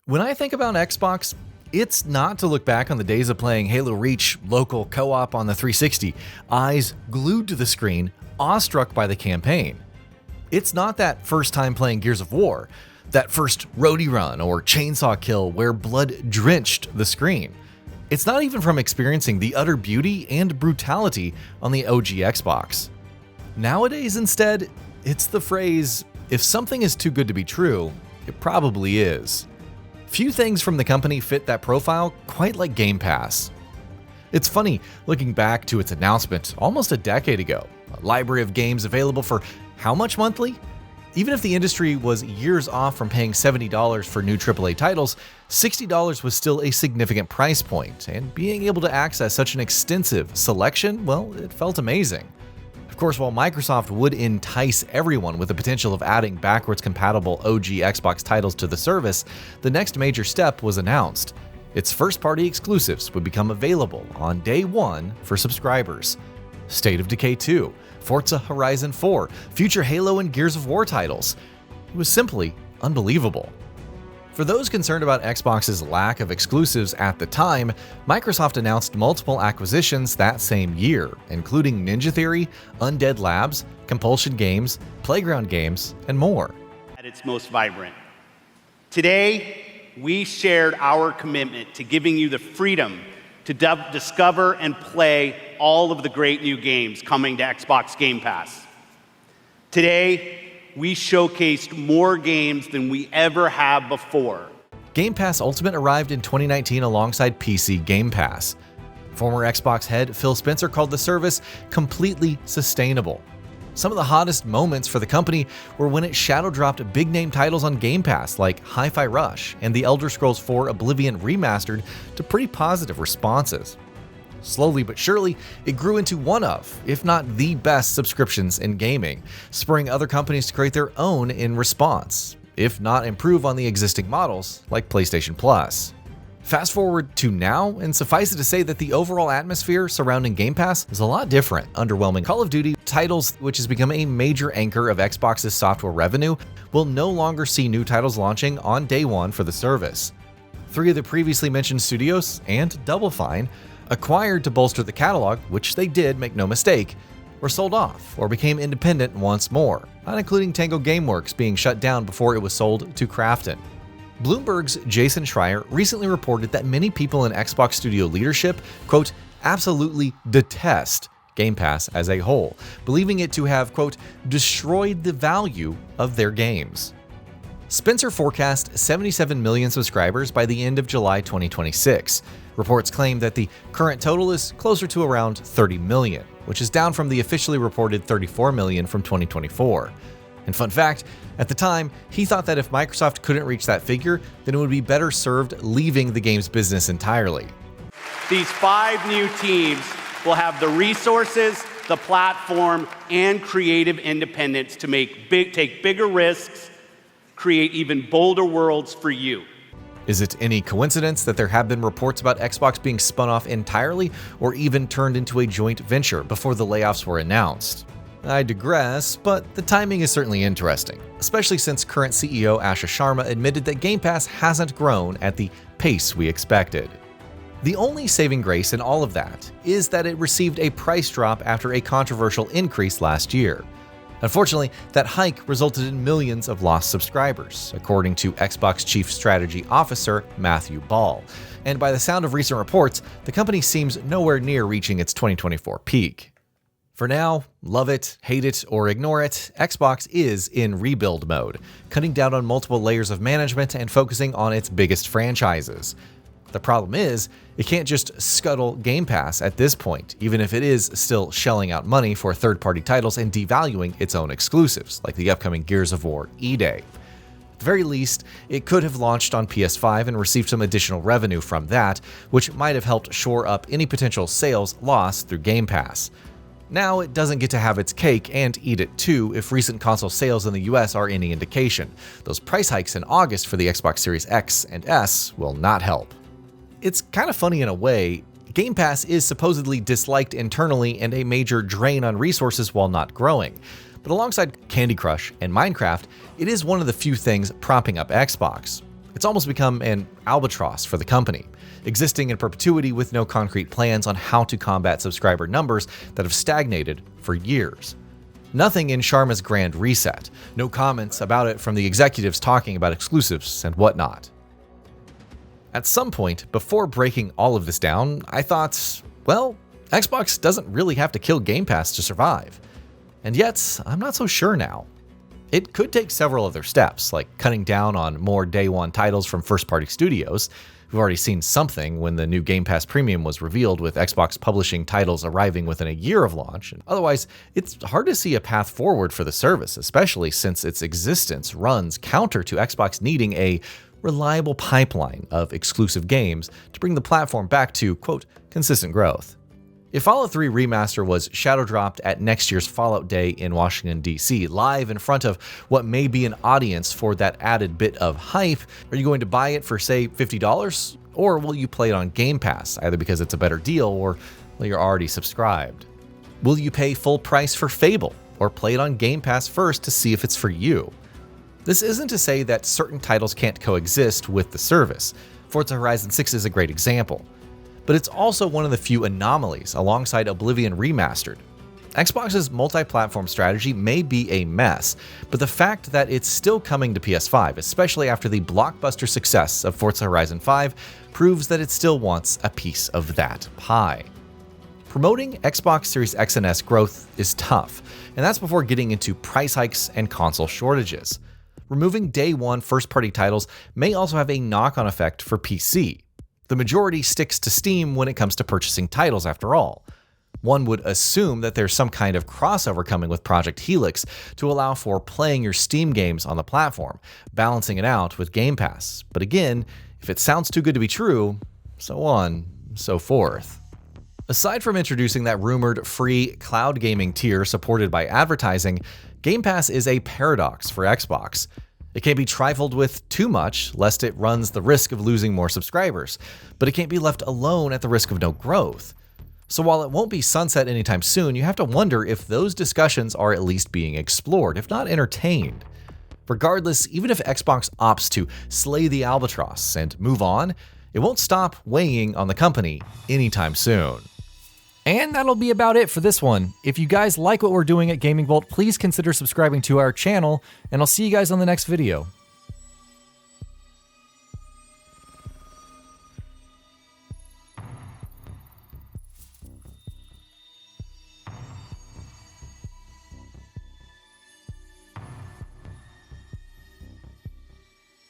When I think about Xbox, it's not to look back on the days of playing Halo Reach local co-op on the 360, eyes glued to the screen, awestruck by the campaign. It's not that first time playing Gears of War, that first roadie run or chainsaw kill where blood drenched the screen. It's not even from experiencing the utter beauty and brutality on the OG Xbox. Nowadays, instead, it's the phrase, if something is too good to be true, it probably is. Few things from the company fit that profile quite like Game Pass. It's funny looking back to its announcement almost a decade ago, a library of games available for how much monthly? Even if the industry was years off from paying $70 for new AAA titles, $60 was still a significant price point, and being able to access such an extensive selection, well, it felt amazing. Of course, while Microsoft would entice everyone with the potential of adding backwards compatible OG Xbox titles to the service, the next major step was announced. Its first-party exclusives would become available on day one for subscribers. State of Decay 2, Forza Horizon 4, future Halo and Gears of War titles. It was simply unbelievable. For those concerned about Xbox's lack of exclusives at the time, Microsoft announced multiple acquisitions that same year, including Ninja Theory, Undead Labs, Compulsion Games, Playground Games, and more. At its most vibrant. Today, we shared our commitment to giving you the freedom to discover and play all of the great new games coming to Xbox Game Pass. Today, we showcased more games than we ever have before. Game Pass Ultimate arrived in 2019 alongside PC Game Pass. Former Xbox head Phil Spencer called the service completely sustainable. Some of the hottest moments for the company were when it shadow dropped big-name titles on Game Pass like Hi-Fi Rush and The Elder Scrolls IV Oblivion Remastered to pretty positive responses. Slowly but surely, it grew into one of, if not the best subscriptions in gaming, spurring other companies to create their own in response, if not improve on the existing models like PlayStation Plus. Fast forward to now, and suffice it to say that the overall atmosphere surrounding Game Pass is a lot different. Underwhelming Call of Duty titles, which has become a major anchor of Xbox's software revenue, will no longer see new titles launching on day one for the service. 3 of the previously mentioned studios, and Double Fine, acquired to bolster the catalog, which they did, make no mistake, were sold off or became independent once more, not including Tango Gameworks being shut down before it was sold to Krafton. Bloomberg's Jason Schreier recently reported that many people in Xbox studio leadership, quote, absolutely detest Game Pass as a whole, believing it to have, quote, destroyed the value of their games. Spencer forecast 77 million subscribers by the end of July 2026. Reports claim that the current total is closer to around 30 million, which is down from the officially reported 34 million from 2024. And fun fact, at the time, he thought that if Microsoft couldn't reach that figure, then it would be better served leaving the games business entirely. These 5 new teams will have the resources, the platform, and creative independence to take bigger risks, create even bolder worlds for you. Is it any coincidence that there have been reports about Xbox being spun off entirely or even turned into a joint venture before the layoffs were announced? I digress, but the timing is certainly interesting, especially since current CEO Asha Sharma admitted that Game Pass hasn't grown at the pace we expected. The only saving grace in all of that is that it received a price drop after a controversial increase last year. Unfortunately, that hike resulted in millions of lost subscribers, according to Xbox Chief Strategy Officer Matthew Ball. And by the sound of recent reports, the company seems nowhere near reaching its 2024 peak. For now, love it, hate it, or ignore it, Xbox is in rebuild mode, cutting down on multiple layers of management and focusing on its biggest franchises. The problem is, it can't just scuttle Game Pass at this point, even if it is still shelling out money for third-party titles and devaluing its own exclusives, like the upcoming Gears of War E-Day. At the very least, it could have launched on PS5 and received some additional revenue from that, which might have helped shore up any potential sales lost through Game Pass. Now it doesn't get to have its cake and eat it too if recent console sales in the US are any indication. Those price hikes in August for the Xbox Series X and S will not help. It's kind of funny in a way. Game Pass is supposedly disliked internally and a major drain on resources while not growing. But alongside Candy Crush and Minecraft, it is one of the few things propping up Xbox. It's almost become an albatross for the company, existing in perpetuity with no concrete plans on how to combat subscriber numbers that have stagnated for years. Nothing in Sharma's grand reset, no comments about it from the executives talking about exclusives and whatnot. At some point, before breaking all of this down, I thought, well, Xbox doesn't really have to kill Game Pass to survive. And yet, I'm not so sure now. It could take several of their steps, like cutting down on more day one titles from first-party studios. We've already seen something when the new Game Pass Premium was revealed, with Xbox publishing titles arriving within a year of launch. Otherwise, it's hard to see a path forward for the service, especially since its existence runs counter to Xbox needing a reliable pipeline of exclusive games to bring the platform back to, quote, consistent growth. If Fallout 3 Remaster was shadow dropped at next year's Fallout Day in Washington, D.C., live in front of what may be an audience for that added bit of hype, are you going to buy it for, say, $50? Or will you play it on Game Pass, either because it's a better deal or well, you're already subscribed? Will you pay full price for Fable, or play it on Game Pass first to see if it's for you? This isn't to say that certain titles can't coexist with the service. Forza Horizon 6 is a great example. But it's also one of the few anomalies alongside Oblivion Remastered. Xbox's multi-platform strategy may be a mess, but the fact that it's still coming to PS5, especially after the blockbuster success of Forza Horizon 5, proves that it still wants a piece of that pie. Promoting Xbox Series X and S growth is tough, and that's before getting into price hikes and console shortages. Removing day one first-party titles may also have a knock-on effect for PC. The majority sticks to Steam when it comes to purchasing titles, after all. One would assume that there's some kind of crossover coming with Project Helix to allow for playing your Steam games on the platform, balancing it out with Game Pass. But again, if it sounds too good to be true, so on, so forth. Aside from introducing that rumored free cloud gaming tier supported by advertising, Game Pass is a paradox for Xbox. It can't be trifled with too much, lest it runs the risk of losing more subscribers, but it can't be left alone at the risk of no growth. So while it won't be sunset anytime soon, you have to wonder if those discussions are at least being explored, if not entertained. Regardless, even if Xbox opts to slay the albatross and move on, it won't stop weighing on the company anytime soon. And that'll be about it for this one. If you guys like what we're doing at GamingBolt, please consider subscribing to our channel, and I'll see you guys on the next video.